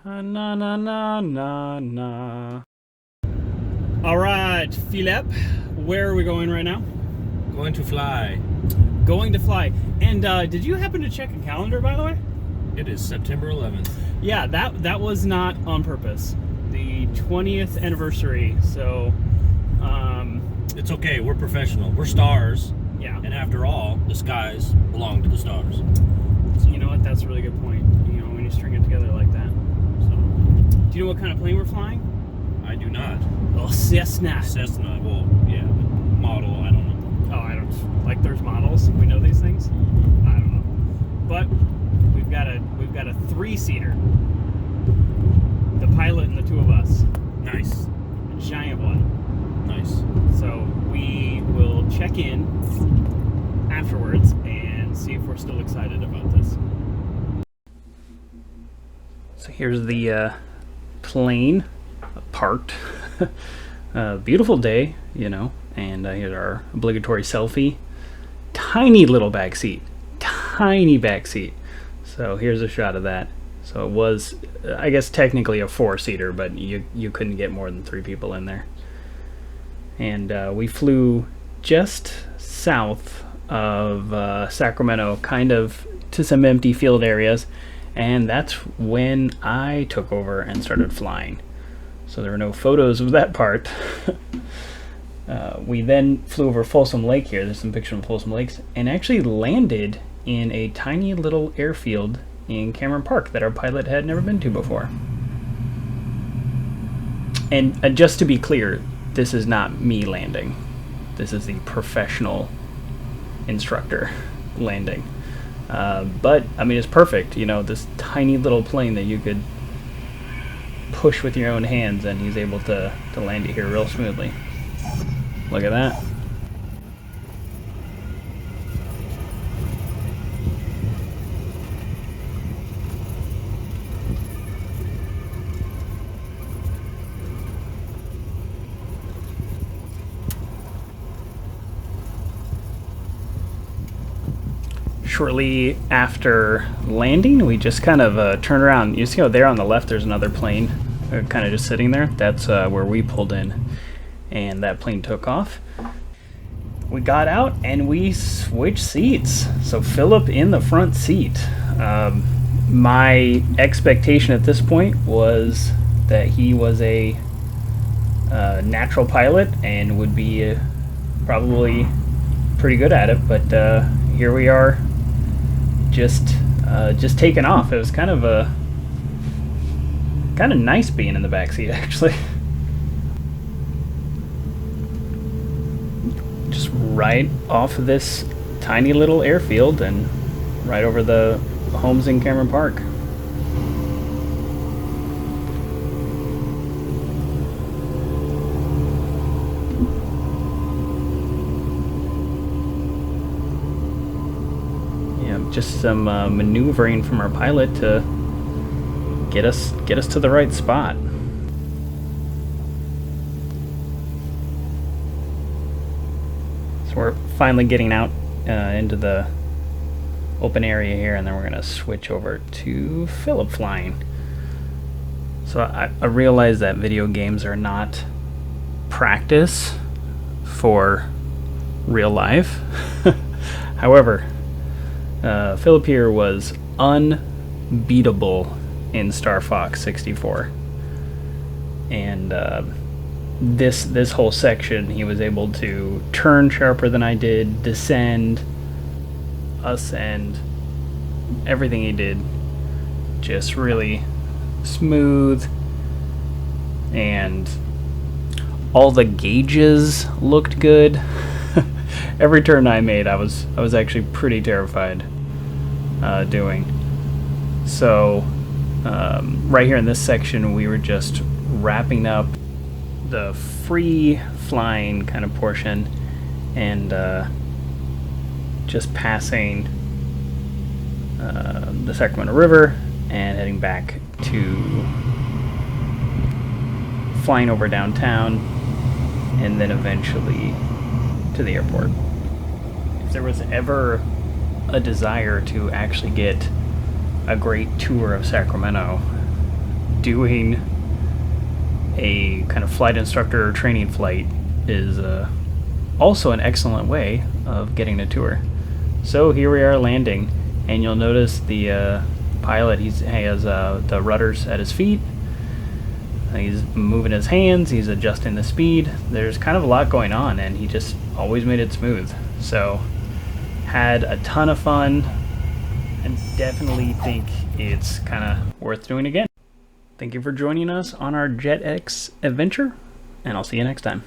Na na na na na. All right, Philip, where are we going right now? Going to fly. Going to fly. And did you happen to check a calendar, by the way? It is September 11th. Yeah, that was not on purpose. The 20th anniversary. So, It's okay. We're professional. We're stars. yeah. And after all, the skies belong to the stars. So, you know what? That's a really good point. You know, when you string it together like that. So, do you know what kind of plane we're flying? I do not. Oh, Cessna. Cessna. Well, yeah. Model. I don't know. Oh, I don't like. There's models. We know these things. I don't know, but we've got a three-seater. The pilot and the two of us. Nice. A giant one. Nice. So we will check in afterwards and see if we're still excited about this. So here's the plane parked. Beautiful day, you know, and here's our obligatory selfie. Tiny little back seat. Tiny back seat. So here's a shot of that. So it was, I guess, technically a four-seater, but you couldn't get more than three people in there. And we flew just south of Sacramento, kind of to some empty field areas, and that's when I took over and started flying. So there were no photos of that part. We then flew over Folsom Lake here. There's some pictures of Folsom Lakes, and actually landed in a tiny little airfield in Cameron Park that our pilot had never been to before. And just to be clear, this is not me landing. This is the professional instructor landing. But, I mean, it's perfect. You know, this tiny little plane that you could push with your own hands, and he's able to land it here real smoothly. Look at that. Shortly after landing, we just kind of turned around. You see how there on the left there's another plane kind of just sitting there? That's where we pulled in, and that plane took off. We got out and we switched seats. So Philip in the front seat. My expectation at this point was that he was a natural pilot and would be probably pretty good at it, but here we are, just taking off. It was kind of nice being in the back seat, actually. Just right off of this tiny little airfield and right over the homes in Cameron Park. Just some maneuvering from our pilot to get us to the right spot. So we're finally getting out into the open area here, and then we're gonna switch over to Philip flying. So I realize that video games are not practice for real life. However, Philip here was unbeatable in Star Fox 64, and this whole section he was able to turn sharper than I did, descend, ascend, everything he did just really smooth, and all the gauges looked good. Every turn I made, I was actually pretty terrified doing. So right here in this section, we were just wrapping up the free flying kind of portion, and just passing the Sacramento River and heading back to flying over downtown, and then eventually to the airport. If there was ever a desire to actually get a great tour of Sacramento, doing a kind of flight instructor training flight is also an excellent way of getting a tour. So here we are landing, and you'll notice the pilot, he has the rudders at his feet. He's moving his hands, he's adjusting the speed. There's kind of a lot going on, and he just always made it smooth. So, had a ton of fun, and definitely think it's kind of worth doing again. Thank you for joining us on our JetX adventure, and I'll see you next time.